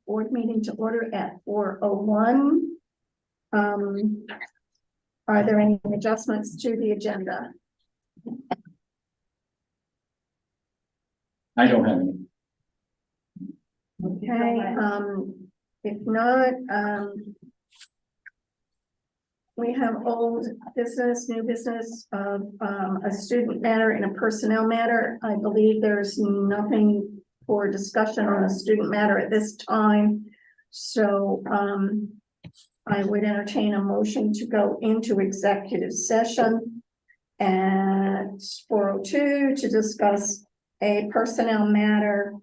board meeting to order at 4:01. Are there any adjustments to the agenda? I don't have any. Okay, if not, we have old business, new business of a student matter and a personnel matter. I believe there's nothing for discussion on a student matter at this time. So I would entertain a motion to go into executive session at 4:02 to discuss a personnel matter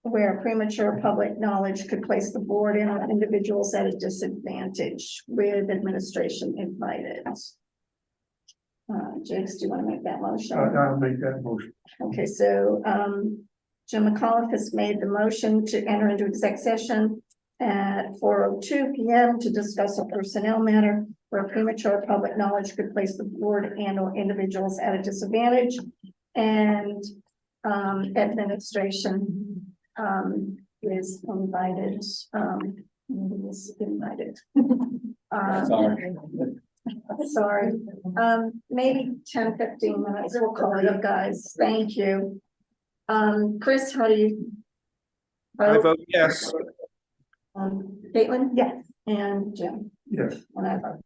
where premature public knowledge could place the board and or individuals at a disadvantage, with administration invited. Jakes, do you want to make that motion? I'll make that motion. Okay, so Jim McAuliffe has made the motion to enter into exec session at 4:02 p.m. to discuss a personnel matter where premature public knowledge could place the board and or individuals at a disadvantage, and administration is invited. Sorry, maybe 10-15 minutes. We'll call it up, guys. Thank you. Chris, how do you I vote? vote yes. Caitlin? Yes. And Jim? Yes. And I vote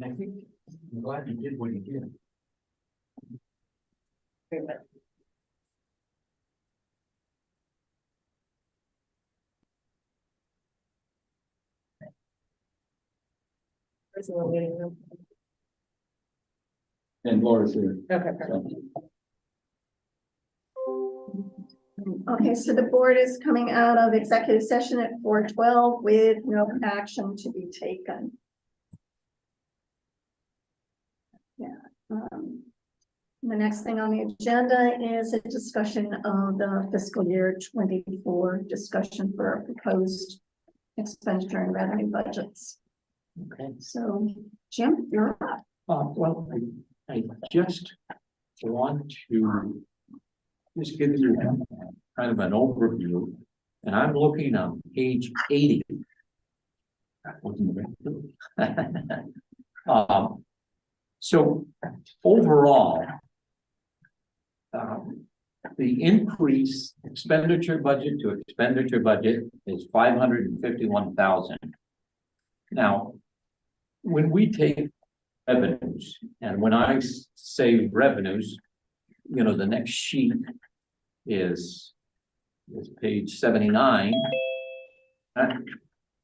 I think I'm glad you did what you did. And Laura's here. Okay. Okay, so the board is coming out of executive session at 4:12 with no action to be taken. Yeah. The next thing on the agenda is a discussion of the fiscal year 24 discussion for our proposed expenditure and revenue budgets. Okay. So, Jim, you're up. Well, I just want to just give you kind of an overview, and I'm looking on page 80. So overall, the increase expenditure budget to expenditure budget is 551,000. Now, when we take revenues, and when I say revenues, you know, the next sheet is page 79.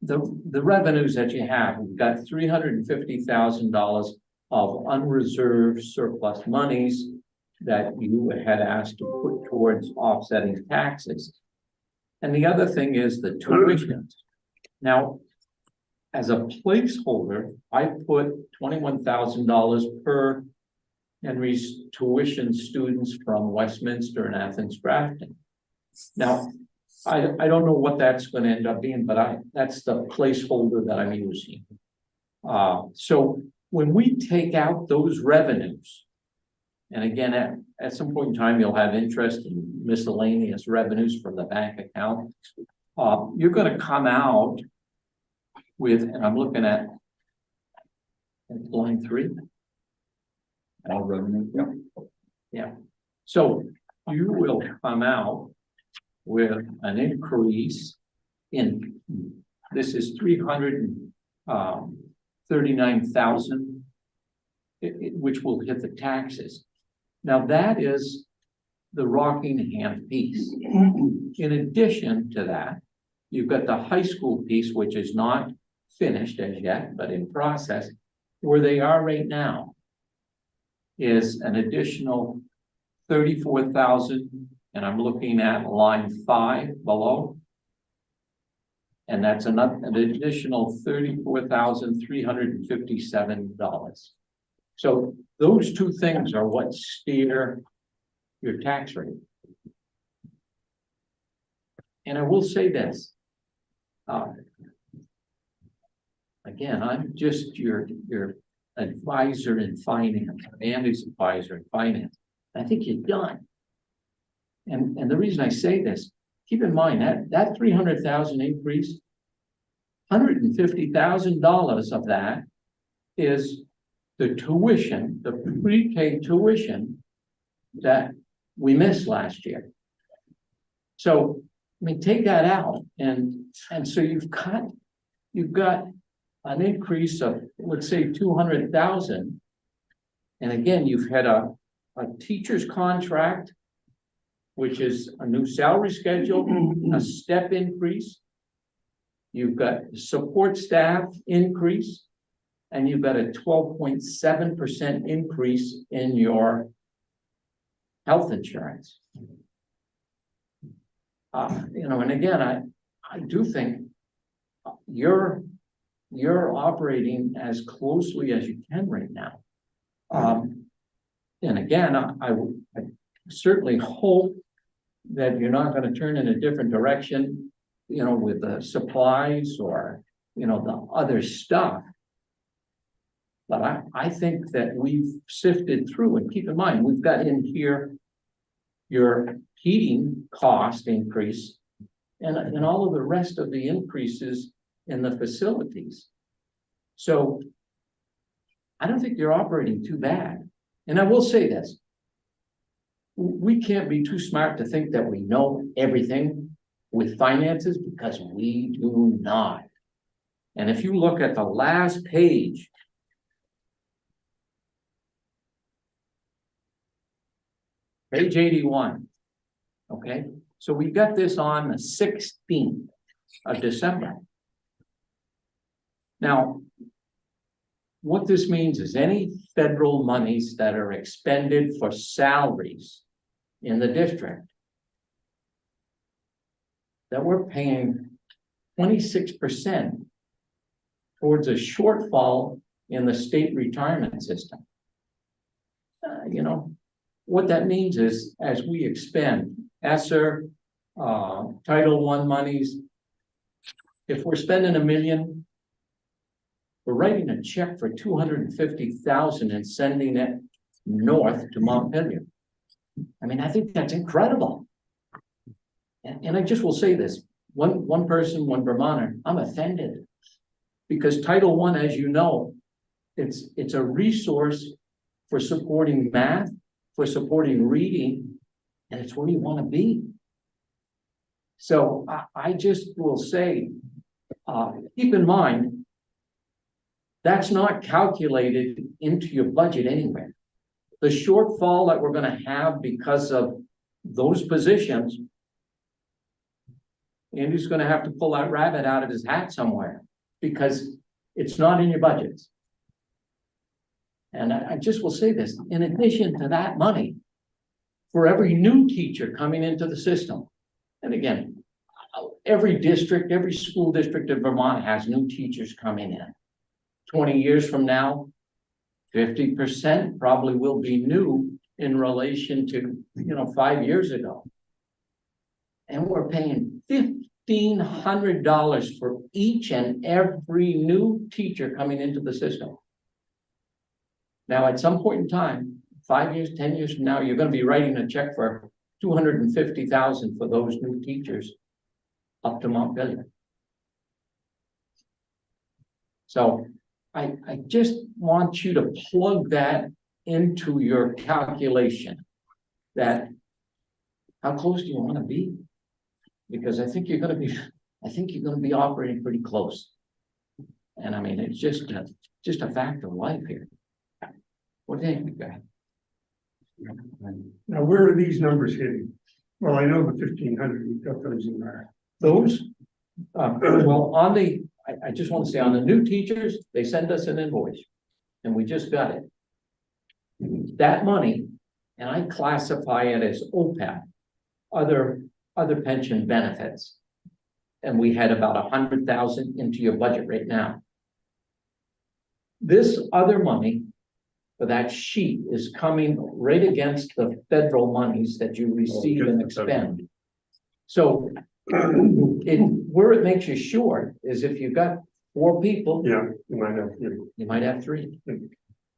The revenues that you have, we've got $350,000 of unreserved surplus monies that you had asked to put towards offsetting taxes. And the other thing is the tuitions. Now, as a placeholder, I put $21,000 per Henry's tuition students from Westminster and Athens Grafton. Now, I don't know what that's going to end up being, but that's the placeholder that I'm using. So when we take out those revenues, and again, at some point in time, you'll have interest in miscellaneous revenues from the bank account. You're going to come out with, and I'm looking at line 3. All revenue. Yeah. So you will come out with an increase in, this is 339,000, which will hit the taxes. Now that is the Rockingham piece. In addition to that, you've got the high school piece, which is not finished as yet, but in process. Where they are right now is an additional 34,000, and I'm looking at line 5 below. And that's an additional $34,357. So those two things are what steer your tax rate. And I will say this. Again, I'm just your advisor in finance, Andy's advisor in finance. I think you're done. And the reason I say this, keep in mind that 300,000 increase, $150,000 of that is the tuition, the pre-K tuition that we missed last year. So, I mean, take that out, and so you've got an increase of, let's say, 200,000. And again, you've had a teacher's contract, which is a new salary schedule, a step increase. You've got support staff increase, and you've got a 12.7% increase in your health insurance. You know, and again, I do think you're operating as closely as you can right now. And again, I certainly hope that you're not going to turn in a different direction, you know, with the supplies or, you know, the other stuff. But I think that we've sifted through, and keep in mind, we've got in here your heating cost increase and all of the rest of the increases in the facilities. So I don't think you're operating too bad. And I will say this, we can't be too smart to think that we know everything with finances? Because we do not. And if you look at the last page, page 81, okay? So we got this on the 16th of December. Now, what this means is any federal monies that are expended for salaries in the district, that we're paying 26% towards a shortfall in the state retirement system. You know, what that means is as we expend ESSER, Title I monies, if we're spending $1 million, we're writing a check for $250,000 and sending it north to Montpelier. I mean, I think that's incredible. And I just will say this, one person, one Vermonter, I'm offended. Because Title I, as you know, it's a resource for supporting math, for supporting reading, and it's where you want to be. So I just will say, keep in mind, that's not calculated into your budget anywhere. The shortfall that we're going to have because of those positions, Andy's going to have to pull that rabbit out of his hat somewhere because it's not in your budgets. And I just will say this, in addition to that money, for every new teacher coming into the system, and again, every district, every school district in Vermont has new teachers coming in. 20 years from now, 50% probably will be new in relation to, 5 years ago. And we're paying $1,500 for each and every new teacher coming into the system. Now, at some point in time, 5 years, 10 years from now, you're going to be writing a check for $250,000 for those new teachers up to Montpelier. So I just want you to plug that into your calculation, that how close do you want to be? Because I think you're going to be operating pretty close. And I mean, it's just a fact of life here. What do you think, guys? Now, where are these numbers hitting? Well, I know the 1,500, we've got those in there. Those, well, I just want to say on the new teachers, they send us an invoice and we just got it. That money, and I classify it as OPEB, other pension benefits. And we had about 100,000 into your budget right now. This other money for that sheet is coming right against the federal monies that you receive and expend. So where it makes you short is if you've got 4 people. Yeah, you might have 3. You might have 3.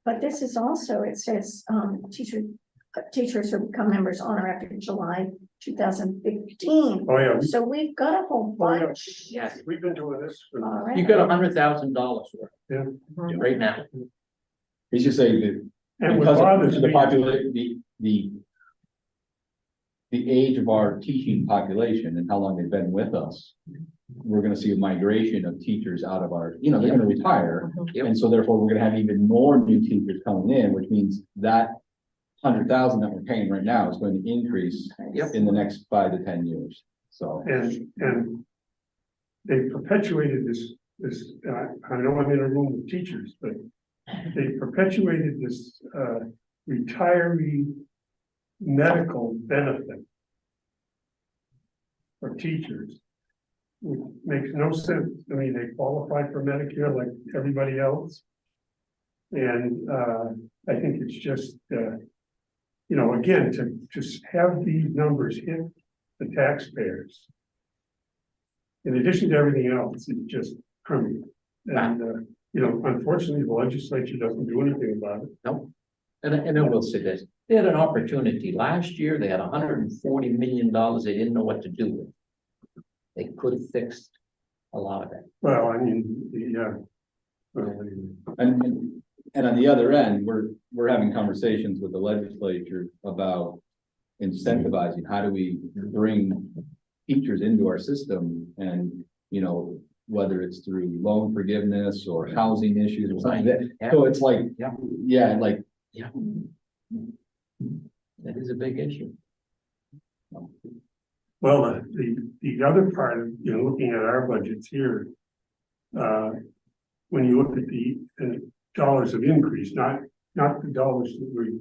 But this is also, it says, teachers who become members on or after July 2015. Oh, yeah. So we've got a whole bunch. Yes. We've been doing this. All right. You got $100,000 worth. Yeah. Right now. He's just saying that And what because bothers of the me- population, the age of our teaching population and how long they've been with us, we're gonna see a migration of teachers out of our, they're gonna retire. Yep. And so therefore, we're gonna have even more new teachers coming in, which means that 100,000 that we're paying right now is going to increase Yep. in the next 5 to 10 years. So, And they perpetuated this, I know I'm in a room with teachers, but they perpetuated this, retiree medical benefit for teachers, which makes no sense. I mean, they qualify for Medicare like everybody else. And, I think it's just, again, to just have these numbers hit the taxpayers. In addition to everything else, it's just criminal. And, unfortunately, the legislature doesn't do anything about it. No. And I will say this, they had an opportunity. Last year, they had $140 million they didn't know what to do with. They could have fixed a lot of it. Well, I mean, yeah. and on the other end, we're having conversations with the legislature about incentivizing, how do we bring teachers into our system and, you know, whether it's through loan forgiveness or housing issues or something like that. So it's like, yeah, like, Yeah. That is a big issue. Well, the other part of, you know, looking at our budgets here. When you look at the dollars of increase, not the dollars that we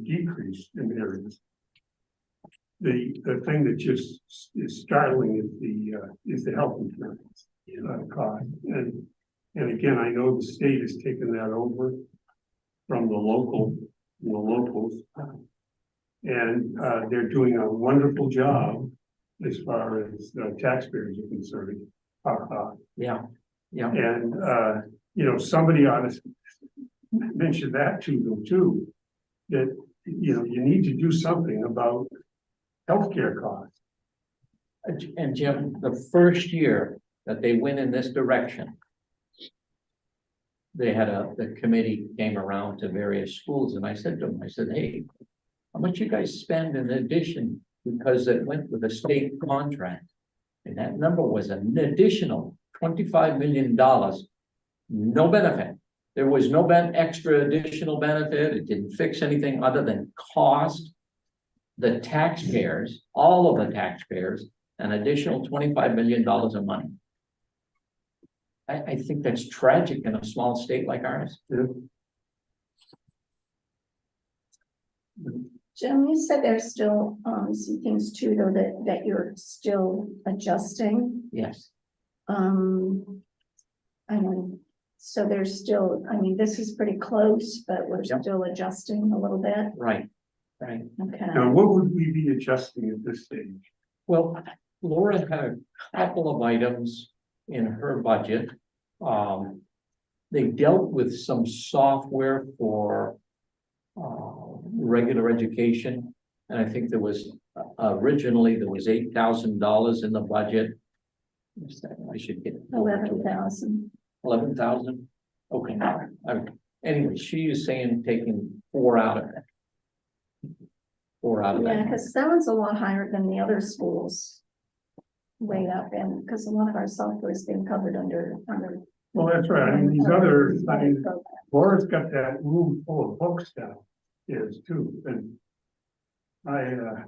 decreased in areas. The thing that just is startling is the health insurance cost. And again, I know the state has taken that over from the locals. And they're doing a wonderful job as far as taxpayers are concerned. Yeah, yeah. And you know, somebody ought to mention that to them too. That, you know, you need to do something about healthcare costs. And Jim, the first year that they went in this direction, they had the committee came around to various schools, and I said to them, I said, hey, how much you guys spend in addition, because it went with a state contract. And that number was an additional $25 million, no benefit. There was no extra additional benefit. It didn't fix anything other than cost the taxpayers, all of the taxpayers, an additional $25 million of money. I think that's tragic in a small state like ours. Yeah. Jim, you said there's still some things too, though, that you're still adjusting. Yes. I mean, so there's still, I mean, this is pretty close, but we're Yep. still adjusting a little bit. Right, right. Okay. Now, what would we be adjusting at this stage? Well, Laura had a couple of items in her budget. They dealt with some software for regular education. And I think there was originally there was $8,000 in the budget. I should get 11,000. 11,000. Okay. Anyway, she is saying taking 4 out of it. 4 out of Yeah, that. because that one's a lot higher than the other schools. Way up, and because a lot of our software is being covered under. Well, that's right. I mean, these other, I mean, Laura's got that room full of books now, is too, and I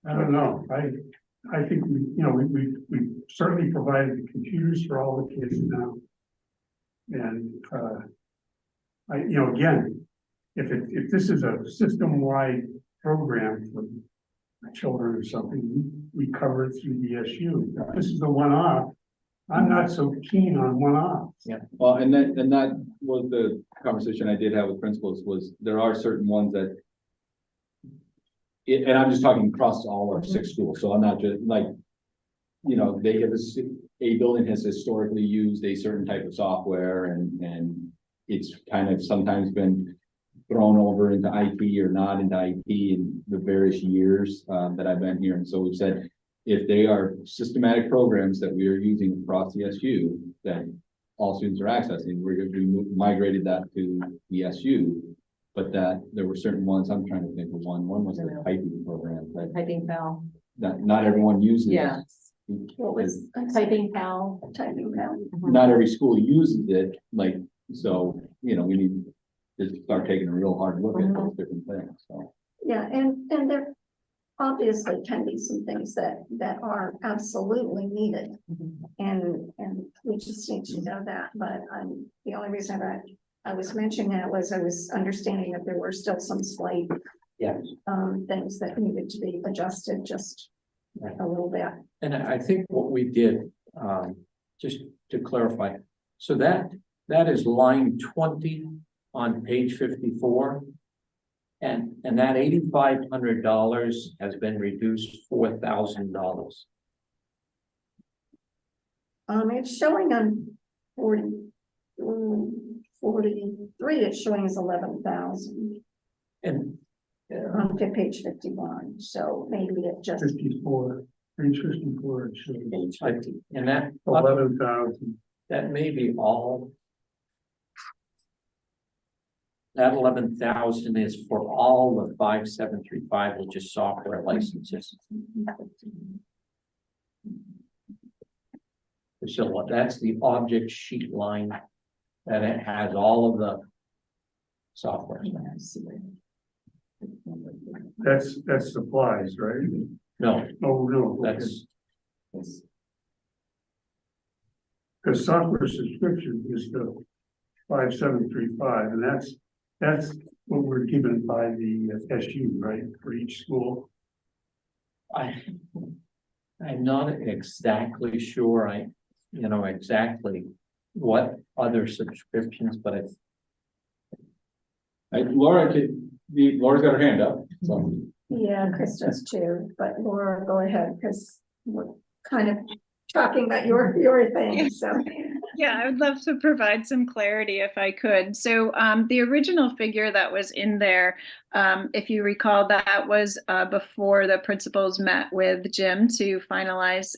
don't know, I think we, you know, we certainly provided the computers for all the kids now. And you know, again, if this is a system-wide program for children or something, we cover it through the SU. If this is a one-off, I'm not so keen on one-offs. well, and that was the conversation I did have with principals, was there are certain ones that. And I'm just talking across all our 6 schools, so I'm not just like, you know, they have a building has historically used a certain type of software and it's kind of sometimes been thrown over into IT or not into IT in the various years that I've been here. And so we've said, if they are systematic programs that we are using across the SU, that all students are accessing, we're going to be migrated that to the SU. But that there were certain ones, I'm trying to think of one was the typing program, but Typing Pal. that not everyone uses. Yes. What was Typing Pal. typing now? Not every school uses it, like, so, you know, we need to start taking a real hard look at those different things, so. Yeah, and there obviously can be some things that are absolutely needed. And we just need to know that, but the only reason I was mentioning that was I was understanding that there were still some slight things that needed to be adjusted just a little bit. And I think what we did, just to clarify, so that is line 20 on page 54. And that $8,500 has been reduced $4,000. It's showing on 43, it's showing as 11,000 And on page 51, so maybe it just. 54, page 54, it shows Page 50, and that 11,000. may be all. That 11,000 is for all the 5735, which is software licenses. So that's the object sheet line that it has all of the software. That's supplies, right? No, Oh, no, that's, because software subscription is the 5735, and that's what we're given by the SU, right, for each school. I'm not exactly sure, exactly what other subscriptions, but it's, Laura's got her hand up, so. Yeah, Chris does too, but Laura, go ahead, because we're kind of talking about your thing, so. Yeah, I would love to provide some clarity if I could. So the original figure that was in there, if you recall, that was before the principals met with Jim to finalize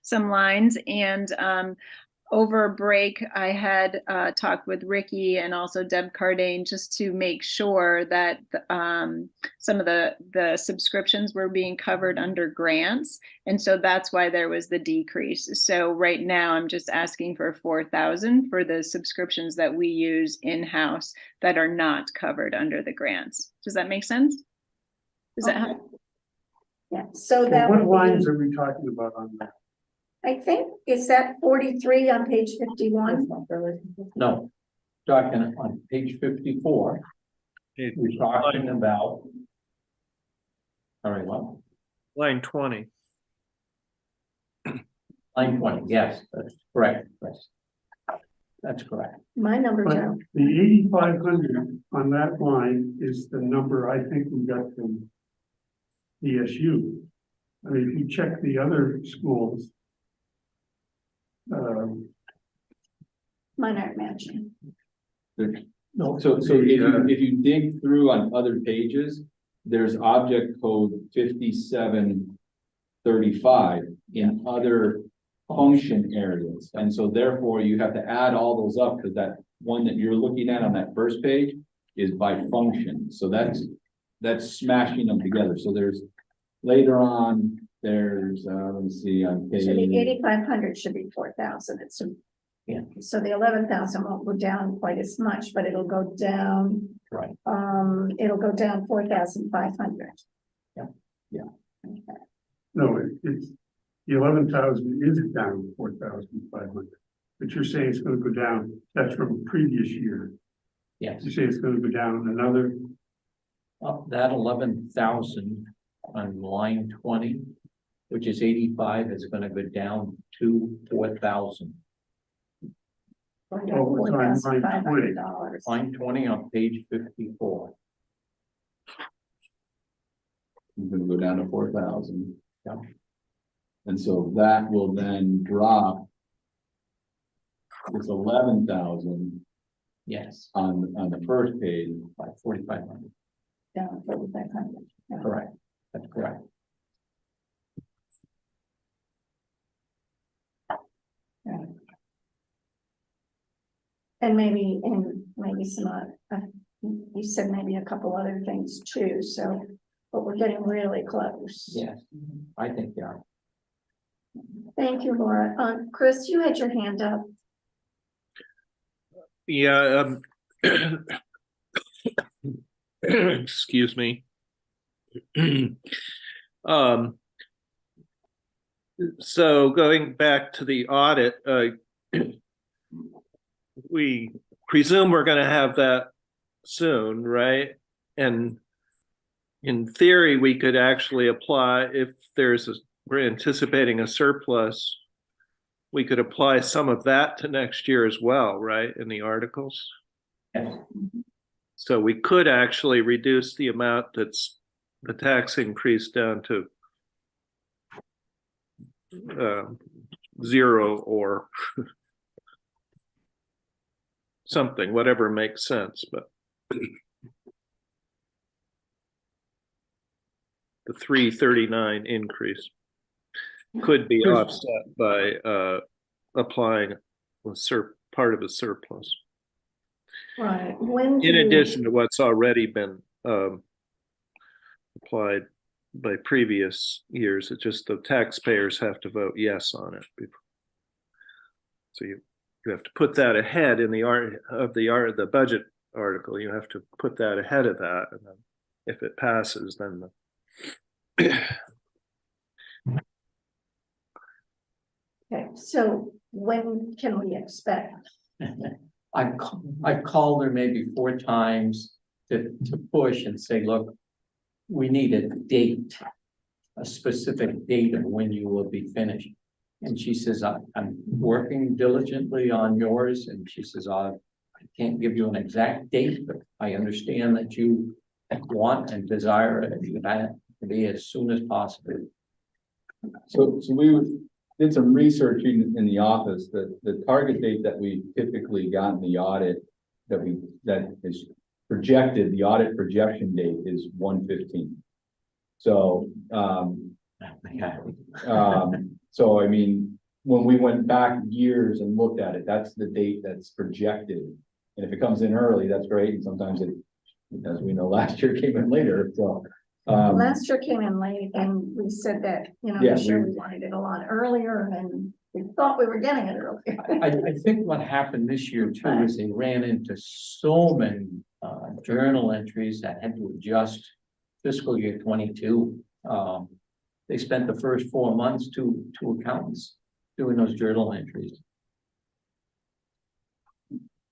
some lines. And over break, I had talked with Ricky and also Deb Cardane just to make sure that some of the subscriptions were being covered under grants. And so that's why there was the decrease. So right now I'm just asking for 4,000 for the subscriptions that we use in-house that are not covered under the grants. Does that make sense? Does that help? Yeah, so that What would lines be, are we talking about on that? I think, is that 43 on page 51? no. Talking on page 54, we're talking about. All right, well, Line 20. line 20, yes, that's correct, Chris. That's correct. My number But down. the 8,500 on that line is the number I think we got from ESU. I mean, if you check the other schools, Mine aren't matching. no, So if you dig through on other pages, there's object code 5735 in other function areas. And so therefore you have to add all those up because that one that you're looking at on that first page is by function. So that's smashing them together. So there's later on, there's, let me see, on page. So the 8,500 should be 4,000. It's, Yeah. So the 11,000 won't go down quite as much, but it'll go down. Right. It'll go down 4,500. Yeah. Okay. No, it's the 11,000 is down 4,500. But you're saying it's gonna go down, that's from previous year. Yes. You say it's gonna go down another, That 11,000 on line 20, which is 85, is going to go down to 4,000. Oh, it's on line 20. $4,500. Line 20 on page 54. It's gonna go down to 4,000. Yeah. And so that will then drop. It's 11,000 Yes, on the first page. by 4,500. Down 4,500. Yeah. Correct. That's correct. And maybe some, you said maybe a couple other things too, so, but we're getting really close. Yes, I think they are. Thank you, Laura. Chris, you had your hand up. Yeah. Excuse me. So going back to the audit, we presume we're going to have that soon, right? And in theory, we could actually apply if we're anticipating a surplus. We could apply some of that to next year as well, right? In the articles. Yes. So we could actually reduce the amount that's the tax increase down to 0 or something, whatever makes sense, but the 339 increase could be offset by applying part of a surplus. Right, when do In you- addition to what's already been applied by previous years. It's just the taxpayers have to vote yes on it. So you have to put that ahead in the budget article. You have to put that ahead of that, and then if it passes, then Okay, so when can we expect? I've called her maybe 4 times to push and say, look, we need a date, a specific date of when you will be finished. And she says, I'm working diligently on yours. And she says, I can't give you an exact date, but I understand that you want and desire it to be as soon as possible. So we did some research in the office, the target date that we typically got in the audit that is projected, the audit projection date is 1/15. So, so I mean, when we went back years and looked at it, that's the date that's projected. And if it comes in early, that's great. And sometimes it, as we know, last year came in later, so. Last year came in late and we said that, Yeah, this year we wanted it a lot earlier and we thought we were getting it earlier. I think what happened this year too is they ran into so many journal entries that had to adjust fiscal year 22. They spent the first 4 months to accountants doing those journal entries.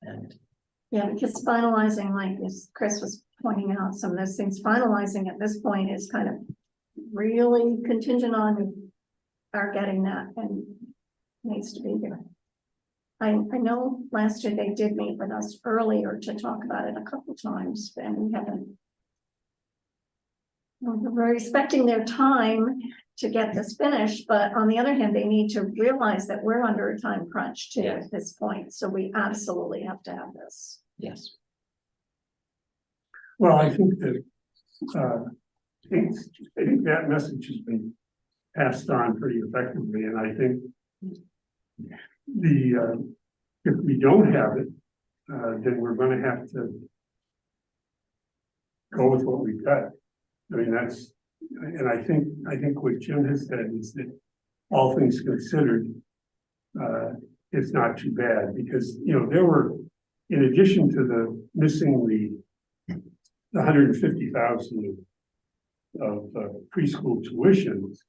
And Yeah, because finalizing, like as Chris was pointing out, some of those things, finalizing at this point is kind of really contingent on our getting that and needs to be here. I know last year they did meet with us earlier to talk about it a couple times, and we haven't. We're respecting their time to get this finished, but on the other hand, they need to realize that we're under a time crunch too at this point, so we absolutely have to have this. yes, Well, I think that, I think that message has been passed on pretty effectively, and I think if we don't have it, then we're gonna have to go with what we've got. I mean, and I think what Jim has said is that all things considered, it's not too bad, because, there were, in addition to the missing the 150,000 of preschool tuitions,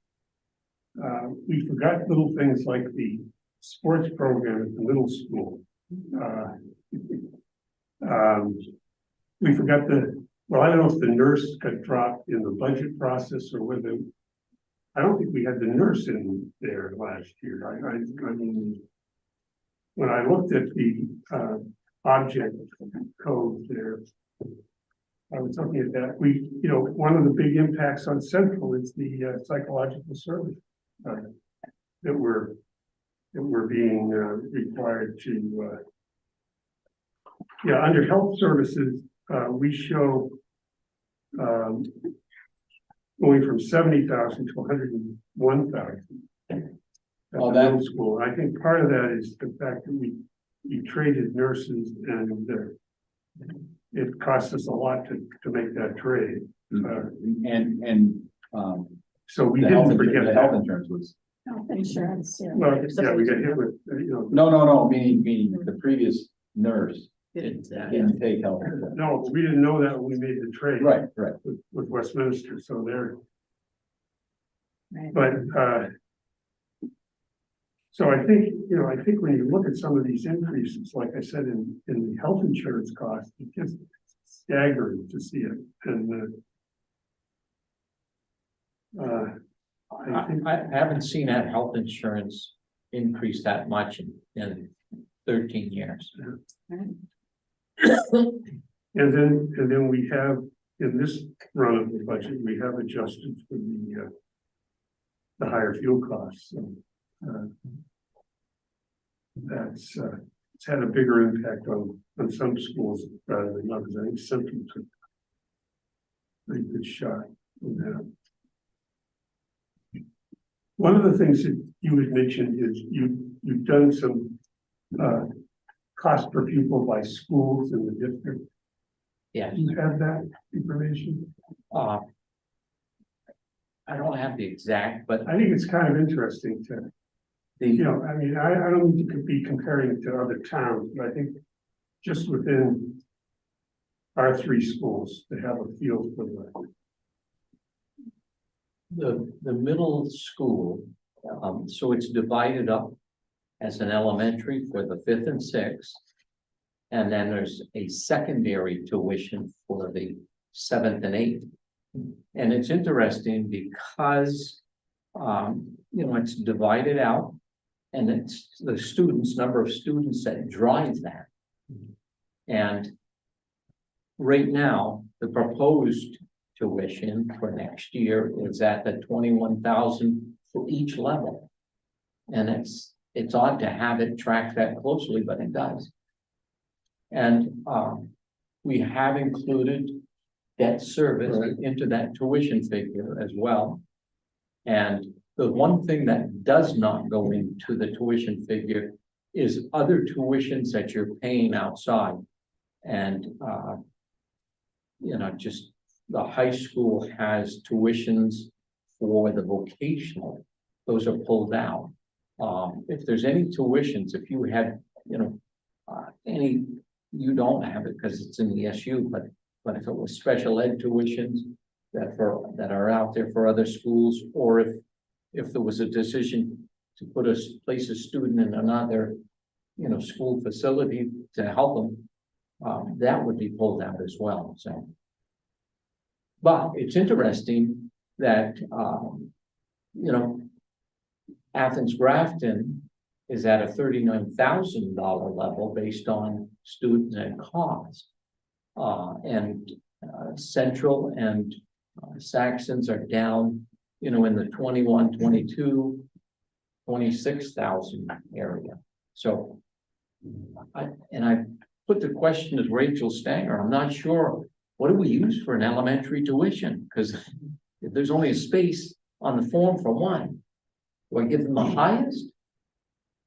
we forgot little things like the sports program at the middle school. We forgot I don't know if the nurse got dropped in the budget process or whether, I don't think we had the nurse in there last year. I mean, when I looked at the object code there, I was looking at that. One of the big impacts on Central is the psychological service that we're being required to. Under health services, we show going from 70,000 to 101,000. Oh, At the middle school. I think part of that is the fact that we traded nurses, and it cost us a lot to make that trade. So we didn't forget the that. health insurance was. Health insurance, yeah. Well, yeah, we got hit with, No, meaning the previous nurse didn't didn't take health insurance. no, we didn't know that when we made the trade. Right. With Westminster, so they're. Right. But, so I think when you look at some of these increases, like I said, in the health insurance cost, it's just staggering to see it. And, I haven't seen that health insurance increase that much in 13 years. And then we have, in this run of the budget, we have adjusted for the higher fuel costs. So, it's had a bigger impact on some schools rather than others. I think Central took a pretty good shot in that. One of the things that you had mentioned is you've done some cost per pupil by schools in the district? Yeah, Do you have that information? uh. I don't have the exact, but I think it's kind of interesting to, you the, know, I mean, I don't think you could be comparing it to other towns, but I think just within our three schools to have a feel for the middle school, so it's divided up as an elementary for the 5th and 6th. And then there's a secondary tuition for the 7th and 8th. And it's interesting because, it's divided out. And it's the students, number of students that drive that. And right now, the proposed tuition for next year is at the 21,000 for each level. And it's odd to have it track that closely, but it does. And we have included debt service into that tuition figure as well. And the one thing that does not go into the tuition figure is other tuitions that you're paying outside. And just the high school has tuitions for the vocational. Those are pulled out. If there's any tuitions, if you had, any, you don't have it because it's in the SU, but if it was special ed tuitions that are out there for other schools, or if there was a decision to place a student in another, school facility to help them, that would be pulled out as well, so. But it's interesting that, Athens Grafton is at a $39,000 level based on students and cost. And Central and Saxons are down, in the 21, 22, 26,000 area. So I put the question as Rachel Stanger. I'm not sure, what do we use for an elementary tuition? Because if there's only a space on the form for one, do I give them the highest?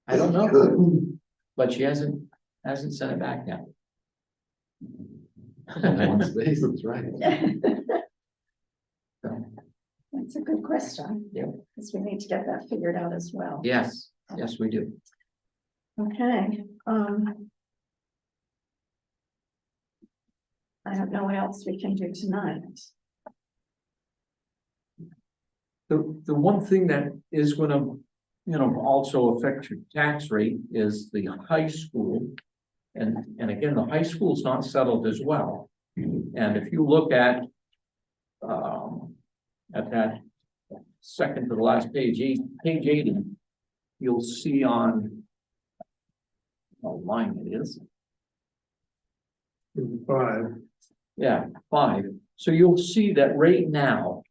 I don't know, but she hasn't sent it back yet. One space, that's right. That's a good question. Yeah. Because we need to get that figured out as well. Yes, we do. Okay, I don't know what else we can do tonight. The one thing that is gonna, also affect your tax rate is the high school. And again, the high school is not settled as well. And if you look at that second to the last page 80, you'll see on what line it is. 5. Yeah, 5. So you'll see that right now,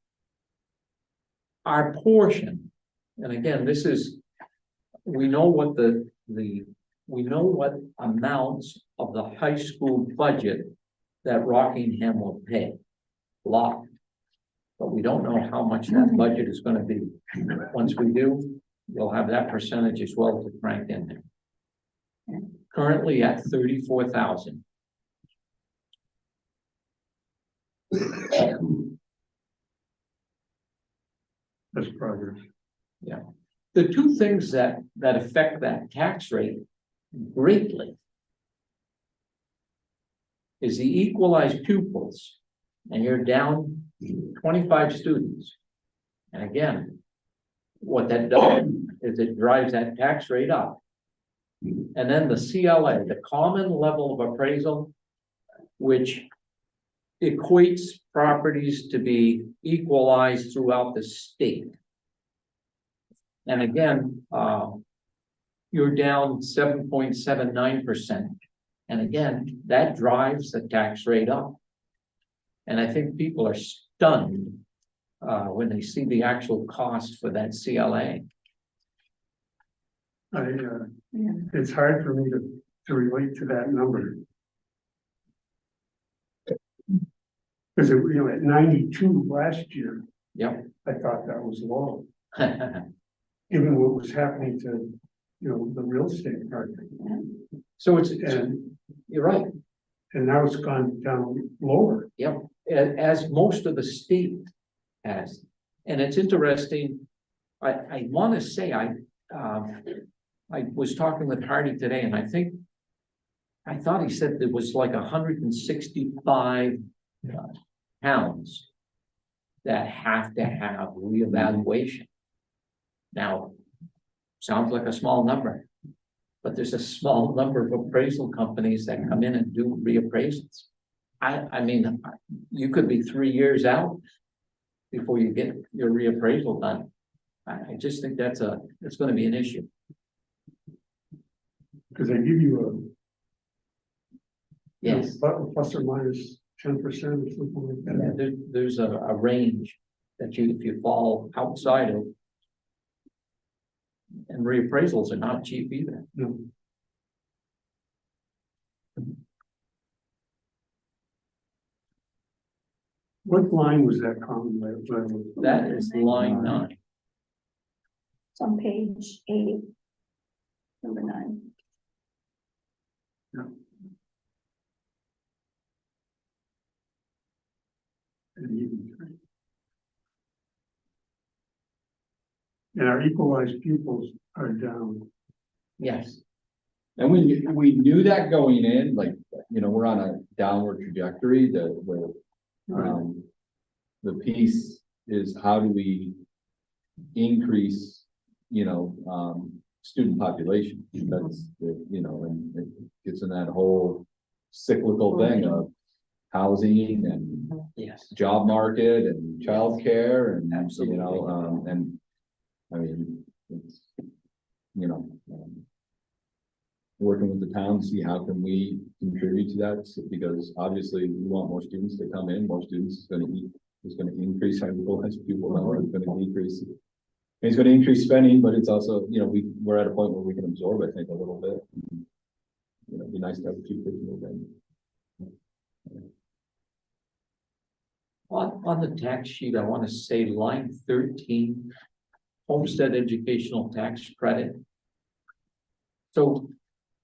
our portion, and again, this is, we know what we know what amounts of the high school budget that Rockingham will pay. A lot. But we don't know how much that budget is going to be. Once we do, you'll have that percentage as well to crank in there. Currently at 34,000. That's progress. Yeah. The two things that affect that tax rate greatly is the equalized pupils, and you're down 25 students. And again, what that does is it drives that tax rate up. And then the CLA, the common level of appraisal, which equates properties to be equalized throughout the state. And again, you're down 7.79%. And again, that drives the tax rate up. And I think people are stunned when they see the actual cost for that CLA. It's hard for me to relate to that number. Because at 92 last year, Yep. I thought that was low, given what was happening to, the real estate market. So it's, and, you're right. and now it's gone down lower. Yep, as most of the state has. And it's interesting, I want to say, I was talking with Hardy today, and I thought he said there was like 165 towns that have to have reevaluation. Now, sounds like a small number, but there's a small number of appraisal companies that come in and do reappraisals. I mean, you could be 3 years out before you get your reappraisal done. I just think it's gonna be an issue. Because they give you Yes, plus or minus 10% or something like yeah, that. there's a range that if you fall outside of. And reappraisals are not cheap either. No. What line was that common level? That is line 9. It's on page 8, number 9. And our equalized pupils are down. Yes, And we knew that going in, like, you know, we're on a downward trajectory, the piece is how do we increase, you know, student population? That's, you know, and it gets in that whole cyclical thing of housing and yes. job market and childcare and, you Absolutely. know, and I mean, it's, you know, working with the town to see how can we contribute to that, because obviously we want more students to come in, more students is gonna increase our equalized pupil number, it's gonna decrease. It's gonna increase spending, but it's also, you know, we're at a point where we can absorb, I think, a little bit. You know, it'd be nice to have a few kids move in. On the tax sheet, I want to say line 13, homestead educational tax credit. So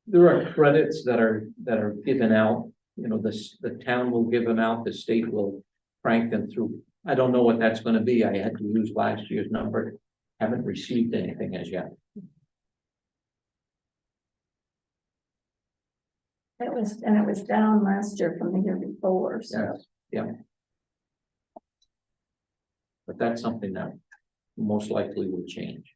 there are credits that are given out, you know, the town will give them out, the state will crank them through. I don't know what that's going to be. I had to use last year's number. Haven't received anything as yet. It was down last year from the year before, so. Yeah. But that's something that most likely will change.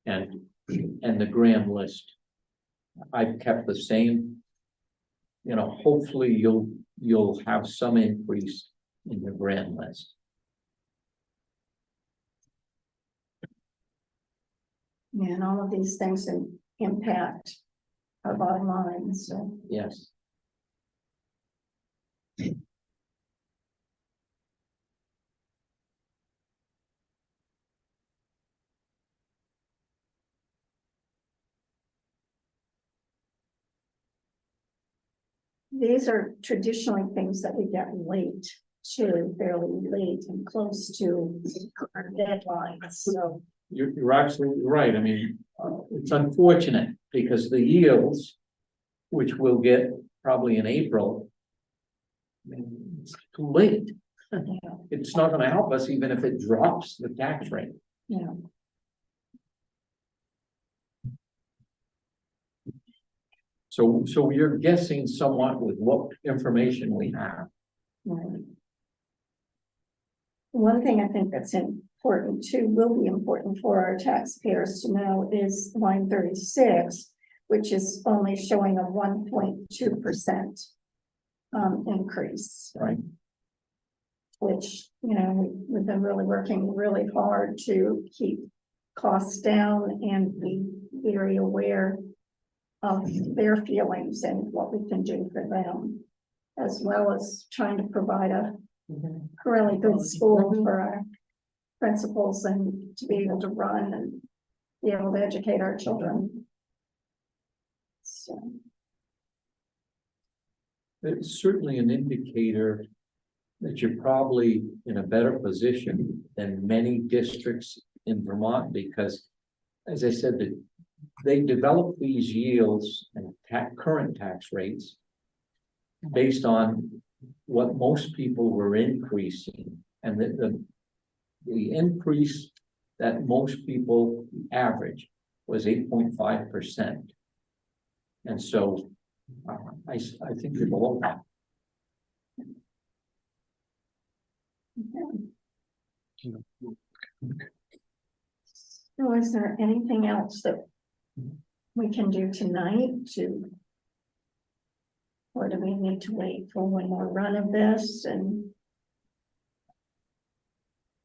And the grand list, I've kept the same. You know, hopefully you'll have some increase in the grand list. Yeah, and all of these things impact our bottom line, so. Yes. These are traditionally things that we get late to, fairly late and close to our deadlines, so. You're absolutely right. I mean, it's unfortunate because the yields, which we'll get probably in April, I mean, it's too late. It's not gonna help us even if it drops the tax rate. Yeah. So you're guessing somewhat with what information we have. Right. One thing I think that's important too, will be important for our taxpayers to know is line 36, which is only showing a 1.2% increase. Right. Which, you know, we've been really working really hard to keep costs down and be very aware of their feelings and what we can do for them, as well as trying to provide a really good school for our principals and to be able to run and be able to educate our children. So. It's certainly an indicator that you're probably in a better position than many districts in Vermont, because as I said, they develop these yields and current tax rates based on what most people were increasing, and the increase that most people average was 8.5%. And so I think you're below that. So is there anything else that we can do tonight to? Or do we need to wait for one more run of this and?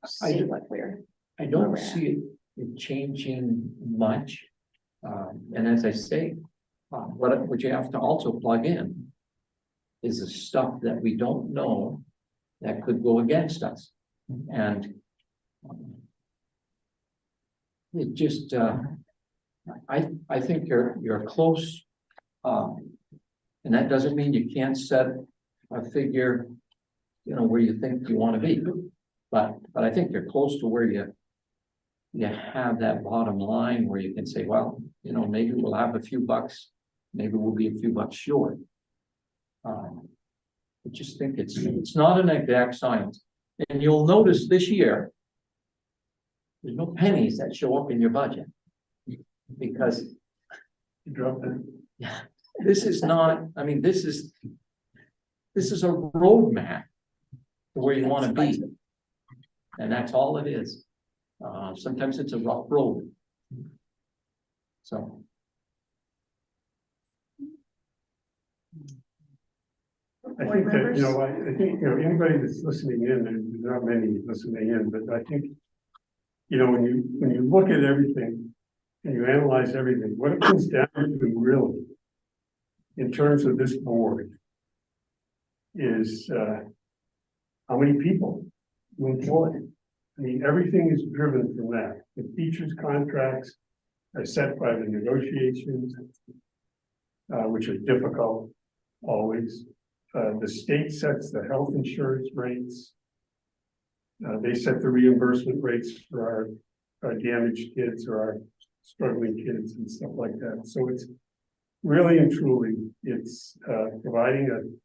See what we're. I don't see it changing much. And as I say, what you have to also plug in is the stuff that we don't know that could go against us. And it just, I think you're close. And that doesn't mean you can't set a figure, you know, where you think you want to be. But I think you're close to where you have that bottom line where you can say, well, you know, maybe we'll have a few bucks, maybe we'll be a few bucks short. I just think it's not an exact science. And you'll notice this year, there's no pennies that show up in your budget. Because You dropped it. yeah, this is not, I mean, this is a roadmap to where you want to be. And that's all it is. Sometimes it's a rough road. So. I think that, you know, I think, you know, anybody that's listening in, and there's not many listening in, but I think, you know, when you look at everything and you analyze everything, what it comes down to really, in terms of this board, is how many people you employ. I mean, everything is driven from that. The teachers' contracts are set by the negotiations, which are difficult always. The state sets the health insurance rates. They set the reimbursement rates for our damaged kids or our struggling kids and stuff like that. So it's really and truly, it's providing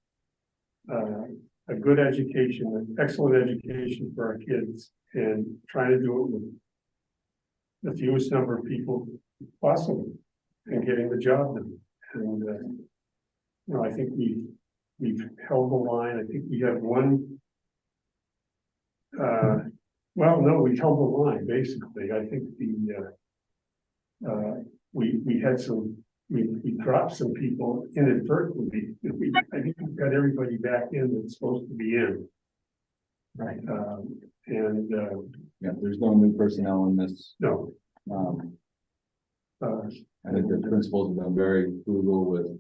a good education, an excellent education for our kids, and trying to do it with the fewest number of people possible and getting the job done. And you know, I think we've held the line. I think we have one. Well, no, we held the line basically. I think we had some. We dropped some people inadvertently. I think we've got everybody back in that's supposed to be in. Right. Yeah, there's no new personnel in this. No. I think the principals have been very frugal with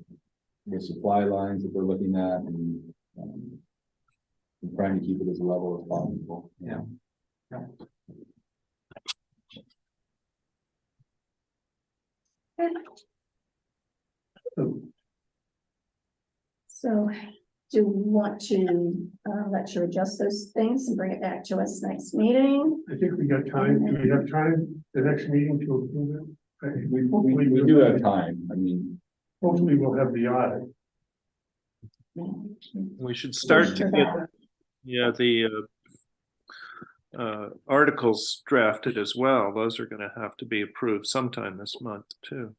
the supply lines that they're looking at, and trying to keep it as level as possible. Yeah. So do we want to let you adjust those things and bring it back to us next meeting? I think we got time. Do we have time the next meeting to approve it? We do have time. I mean, Hopefully we'll have the audit. We should start to get, yeah, the articles drafted as well. Those are gonna have to be approved sometime this month too.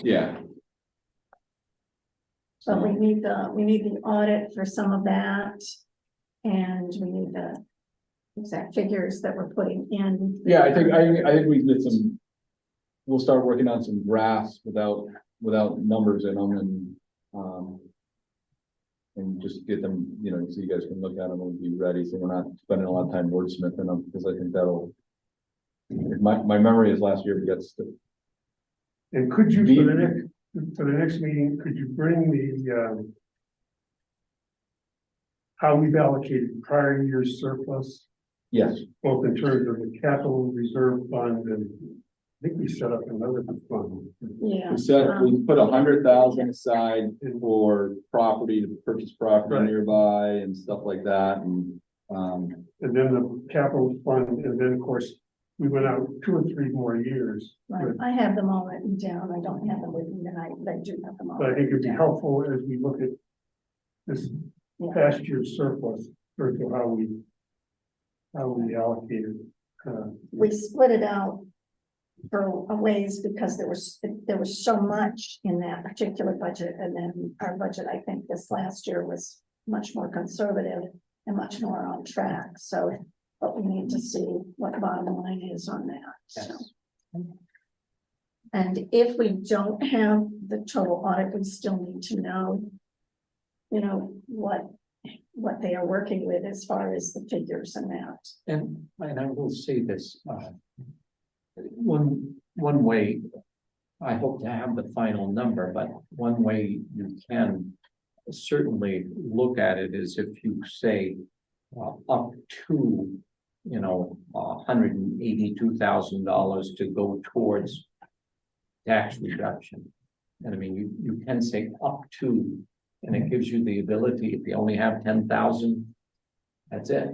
yeah, But we need the audit for some of that. And we need the exact figures that we're putting in. yeah. I think we did some. We'll start working on some graphs without numbers in them, and just get them, you know, so you guys can look at them and be ready. So we're not spending a lot of time wordsmithing them, because I think that'll. My memory is last year we got stuff. And could you, for the next meeting, could you bring the how we've allocated prior year's surplus, Yes, both in terms of the capital reserve fund, and I think we set up another fund. Yeah. we put 100,000 aside for property, to purchase property Right. nearby and stuff like that, and And then the capital fund, and then of course, we went out 2 or 3 more years. Right, with- I have them all written down. I don't have them with me tonight, but I do have them all. But I think it'd be written down. helpful as we look at this Yeah. past year's surplus, versus how we allocated. We split it out for a ways because there was so much in that particular budget, and then our budget, I think this last year was much more conservative and much more on track, so, but we need to see what the bottom line is on that, so. Yes. And if we don't have the total audit, we still need to know, you know, what they are working with as far as the figures and that. And I will say this, one way, I hope to have the final number, but one way you can certainly look at it is if you say up to, you know, $182,000 to go towards tax reduction. And I mean, you can say up to, and it gives you the ability, if you only have 10,000, that's it.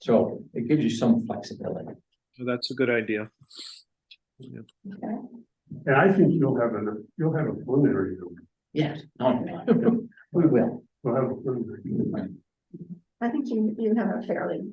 So it gives you some flexibility. So that's a good idea. Okay, And I think you'll have a preliminary number. Yes, we will. We'll have a preliminary. I think you have a fairly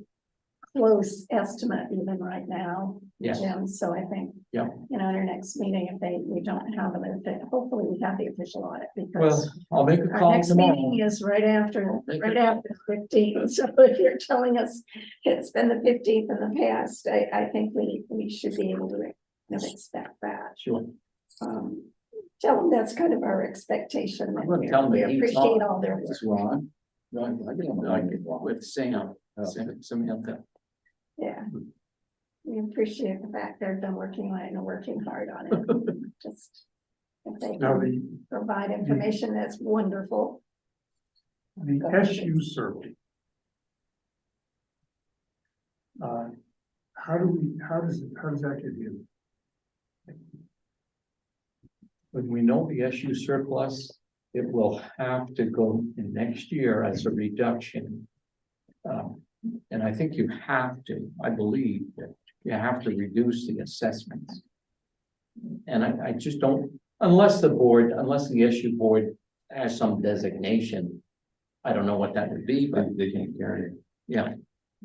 close estimate even right now, Yes. Jim, so I think. Yeah. You know, in our next meeting, if we don't have them, hopefully we have the official audit, Well, because I'll make a our call next tomorrow. meeting is right after Make the 15th, so if you're telling us it's been the 15th in the past, I think we should be able to kind of expect that. Sure. Tell them that's kind of our expectation. I'm gonna tell them We that he's appreciate on. all their work. This is Ron. Ron, I get on the line with Ron. With Sam, Oh. Samantha. Yeah. We appreciate the fact they've been working on it and working hard on it. Just if they Now, can provide information, that's wonderful. the SU survey. How does that get in? When we know the SU surplus, it will have to go in next year as a reduction. And I think you have to, I believe that you have to reduce the assessments. And I just don't, unless the SU board has some designation. I don't know what that would be, but They can't carry it, yeah,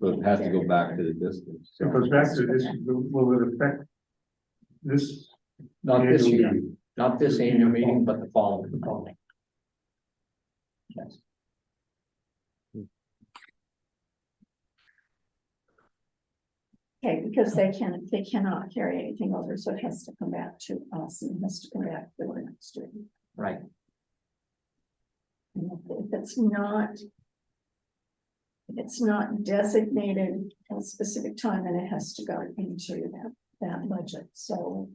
so it has to go back to the district. It goes back to this, will it affect this? not this annual year, meeting? not this annual meeting, but the following. Yes. Okay, because they cannot carry anything over, so it has to come back to us and it has to come back to the next year. Right, And if it's not designated at a specific time, then it has to go into that budget, so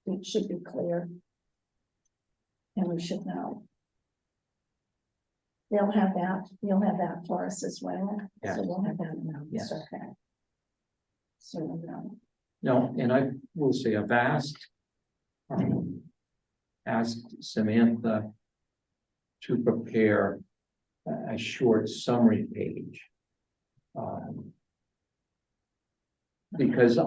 it should be clear. And we should know. They'll have that, you'll have that for us as well, Yeah. so we'll have that announced, Yes. okay. So, no, and I will say I've asked Samantha to prepare a short summary page. Because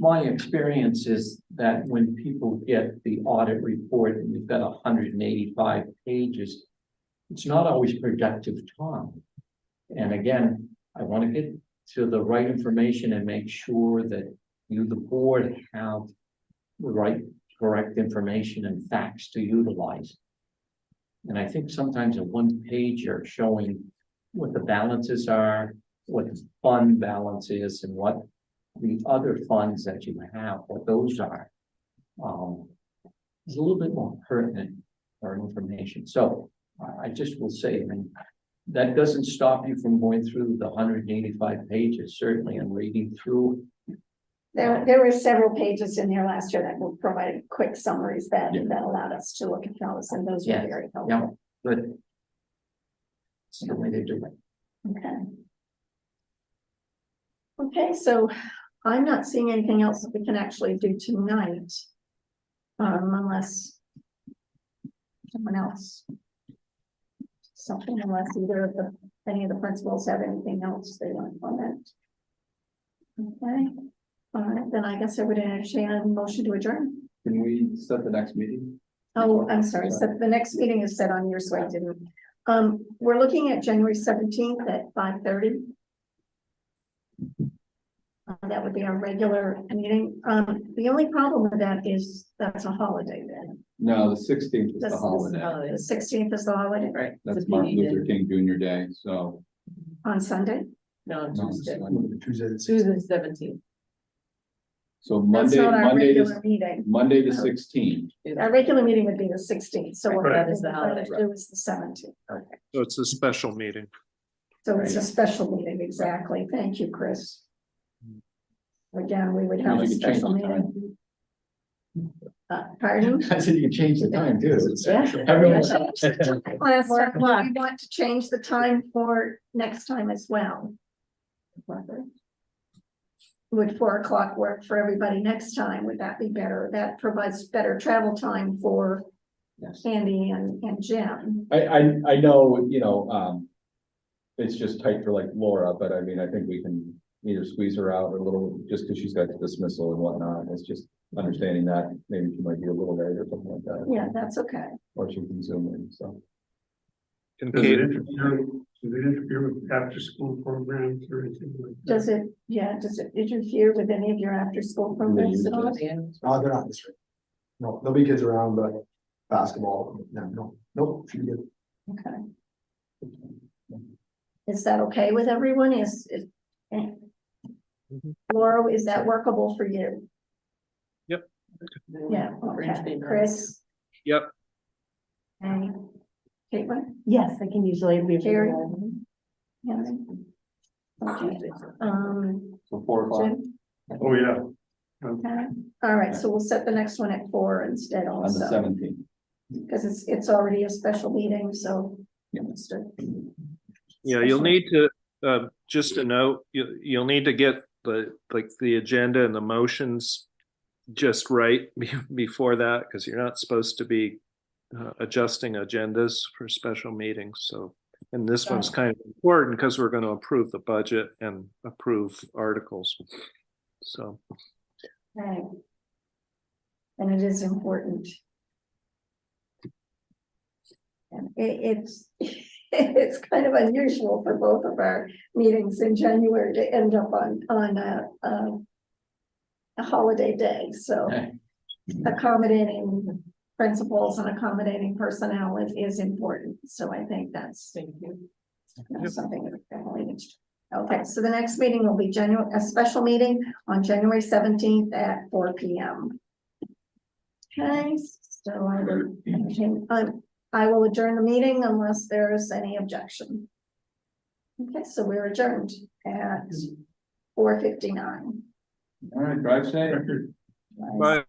my experience is that when people get the audit report and you've got 185 pages, it's not always productive time. And again, I want to get to the right information and make sure that you, the board, have the right, correct information and facts to utilize. And I think sometimes a one pager showing what the balances are, what the fund balance is, and what the other funds that you have, what those are, is a little bit more pertinent for information. So I just will say, I mean, that doesn't stop you from going through the 185 pages, certainly, and reading through. there were several pages in there last year that were provided quick summaries that allowed us to look at those, and those were Yeah. very helpful. Yeah, but it's the way they do it. Okay. Okay, so I'm not seeing anything else that we can actually do tonight. Unless someone else. Unless any of the principals have anything else they want to comment. Okay, All right, then I guess I would entertain a motion to adjourn. Can we set the next meeting? Oh, I'm sorry, so the next meeting is set on your slate, didn't. We're looking at January 17th at 5:30. That would be our regular meeting. The only problem with that is that's a holiday then. No, the 16th is This the is- holiday. The 16th is the holiday, right, That's It's a Martin PD Luther day. King Jr. Day, so. on Sunday. No, no, Tuesday. Tuesday. Tuesday 17th. So That's Monday, not our Monday regular to, meeting. Monday to 16th. Our regular meeting would be the 16th, so what Right. that is That is the holiday. It was the 17th, okay. So it's a special meeting. So it's a special meeting, exactly. Thank you, Chris. Again, we would have a You can change special the time. meeting. Pardon? I said you can change the time too. Yeah. Everyone. Last Four time, o'clock. we want to change the time for next time as well. Would 4 o'clock work for everybody next time? Would that be better? That provides better travel time for Yes. Andy and Jim. I know, it's just tight for like Laura, but I mean, I think we can either squeeze her out a little, just because she's got dismissal and whatnot. It's just understanding that maybe she might be a little late or something like that. Yeah, that's okay. Or she can zoom in, so. And Does it Kate, interfere with after-school programs or anything like that? Does it interfere with any of your after-school programs at all? No, they're not this week. No, there'll be kids around, but basketball, nope, should be good. Okay. Is that okay with everyone? Laura, is that workable for you? Yep. Yeah, okay. Chris yep, and Caitlin? Yes, I can usually be. Jerry? Yeah. Okay. So 4 o'clock. Jim? Oh, yeah. Okay, all right, so we'll set the next one at 4 instead On the also, 17th. because it's already a special meeting, so. yeah, you'll need to, just a note, you'll need to get the agenda and the motions just right before that, because you're not supposed to be adjusting agendas for special meetings, so. And this one's kind of important because we're going to approve the budget and approve articles, so. Right. And it is important. And it's, it's kind of unusual for both of our meetings in January to end up on a holiday day, so accommodating principals and accommodating personnel is important, so I think that's something that definitely needs to. Okay, so the next meeting will be a special meeting on January 17th at 4 p.m. Okay, so I will adjourn the meeting unless there's any objection. Okay, so we're adjourned at 4:59. All right, drive safe. Bye.